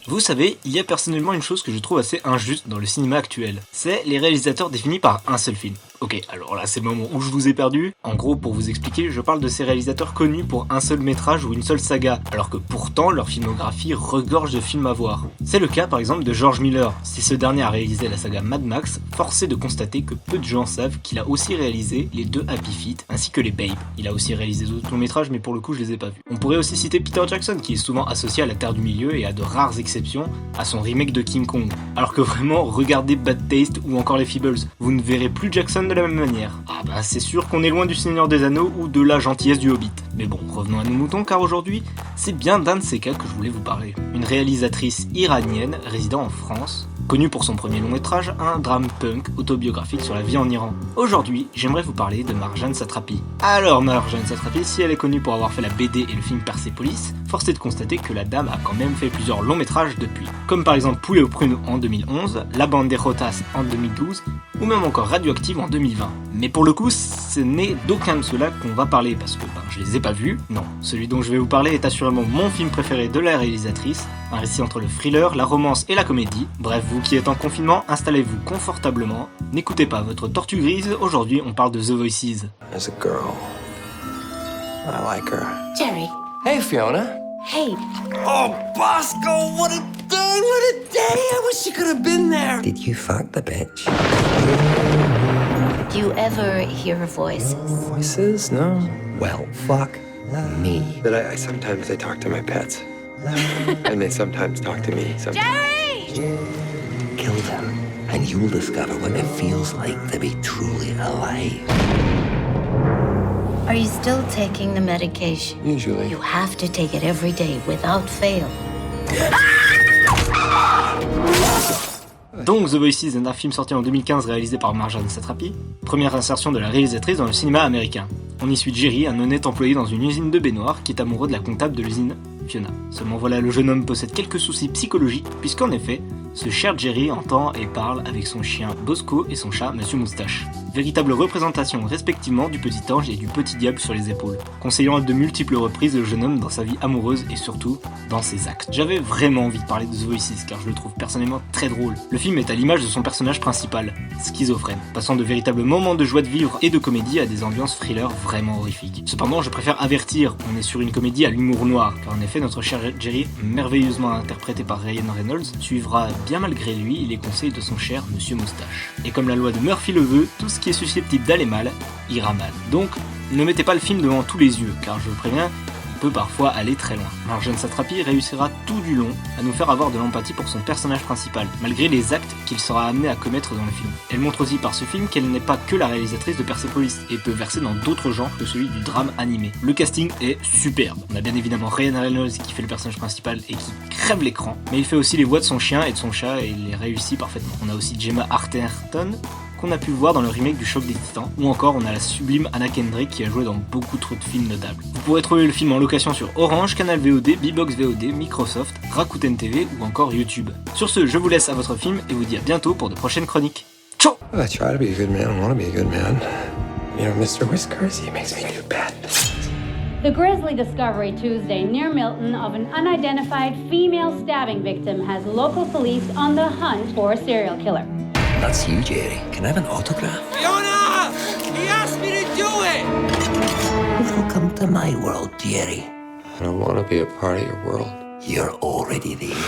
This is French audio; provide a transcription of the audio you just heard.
Vous savez, il y a personnellement une chose que je trouve assez injuste dans le cinéma actuel. C'est les réalisateurs définis par un seul film. Ok, alors là c'est le moment où je vous ai perdu. En gros, pour vous expliquer, je parle de ces réalisateurs connus pour un seul métrage ou une seule saga, alors que pourtant leur filmographie regorge de films à voir. C'est le cas par exemple de George Miller. Si ce dernier a réalisé la saga Mad Max, force est de constater que peu de gens savent qu'il a aussi réalisé les 2 Happy Feet, ainsi que les Babe. Il a aussi réalisé d'autres longs métrages, mais pour le coup je les ai pas vus. On pourrait aussi citer Peter Jackson, qui est souvent associé à la Terre du Milieu et à de rares exceptions à son remake de King Kong. Alors que vraiment, regardez Bad Taste ou encore les Feebles, vous ne verrez plus Jackson de la même manière. Ah bah c'est sûr qu'on est loin du Seigneur des Anneaux ou de la gentillesse du Hobbit. Mais bon, revenons à nos moutons car aujourd'hui, c'est bien d'un de ces cas que je voulais vous parler. Une réalisatrice iranienne résidant en France, connue pour son premier long métrage, un drame punk autobiographique sur la vie en Iran. Aujourd'hui, j'aimerais vous parler de Marjane Satrapi. Alors Marjane Satrapi, si elle est connue pour avoir fait la BD et le film Persepolis, force est de constater que la dame a quand même fait plusieurs longs métrages depuis. Comme par exemple Poulet aux prunes en 2011, La Banderotas en 2012, ou même encore Radioactive en 2020. Mais pour le coup, ce n'est d'aucun de ceux-là qu'on va parler parce que je les ai pas vus. Non, celui dont je vais vous parler est assurément mon film préféré de la réalisatrice, un récit entre le thriller, la romance et la comédie. Bref, vous qui êtes en confinement, installez-vous confortablement, n'écoutez pas votre tortue grise, aujourd'hui on parle de The Voices. As a girl, I like her. Jerry. Hey, Fiona. Hey. Oh, Bosco, what a day, what a day! I wish you could have been there. Did you fuck the bitch? Do you ever hear voices? Voices? No. Well, fuck me. But I sometimes talk to my pets. And they sometimes talk to me. Jerry! Kill them, and you'll discover what it feels like to be truly alive. Are you still taking the medication? Usually. You have to take it every day without fail. Donc The Voices est un film sorti en 2015 réalisé par Marjane Satrapi, première insertion de la réalisatrice dans le cinéma américain. On y suit Jerry, un honnête employé dans une usine de baignoire qui est amoureux de la comptable de l'usine, Fiona. Seulement voilà, le jeune homme possède quelques soucis psychologiques puisqu'en effet, ce cher Jerry entend et parle avec son chien Bosco et son chat Monsieur Moustache. Véritable représentation respectivement du petit ange et du petit diable sur les épaules, conseillant à de multiples reprises le jeune homme dans sa vie amoureuse et surtout dans ses actes. J'avais vraiment envie de parler de The Voices car je le trouve personnellement très drôle. Le film est à l'image de son personnage principal, schizophrène, passant de véritables moments de joie de vivre et de comédie à des ambiances thriller vraiment horrifiques. Cependant, je préfère avertir, on est sur une comédie à l'humour noir, car en effet notre cher Jerry, merveilleusement interprété par Ryan Reynolds, suivra bien malgré lui les conseils de son cher Monsieur Moustache. Et comme la loi de Murphy le veut, tout ce qui est susceptible d'aller mal, ira mal. Donc, ne mettez pas le film devant tous les yeux, car je le préviens, il peut parfois aller très loin. Marjane Satrapi réussira tout du long à nous faire avoir de l'empathie pour son personnage principal, malgré les actes qu'il sera amené à commettre dans le film. Elle montre aussi par ce film qu'elle n'est pas que la réalisatrice de Persepolis, et peut verser dans d'autres genres que celui du drame animé. Le casting est superbe. On a bien évidemment Ryan Reynolds qui fait le personnage principal et qui crève l'écran, mais il fait aussi les voix de son chien et de son chat et il les réussit parfaitement. On a aussi Gemma Arterton, qu'on a pu voir dans le remake du Choc des Titans, ou encore on a la sublime Anna Kendrick qui a joué dans beaucoup trop de films notables. Vous pourrez trouver le film en location sur Orange, Canal VOD, Bbox VOD, Microsoft, Rakuten TV ou encore YouTube. Sur ce, je vous laisse à votre film et vous dis à bientôt pour de prochaines chroniques. Ciao! I try to be a good man, I want to be a good man. You know, Mr. Whiskers, he makes me do bad. The grisly discovery Tuesday near Milton of an unidentified female stabbing victim has local police on the hunt for a serial killer. That's you, Jerry. Can I have an autograph? Fiona! He asked me to do it! Welcome to my world, Jerry. I don't want to be a part of your world. You're already there.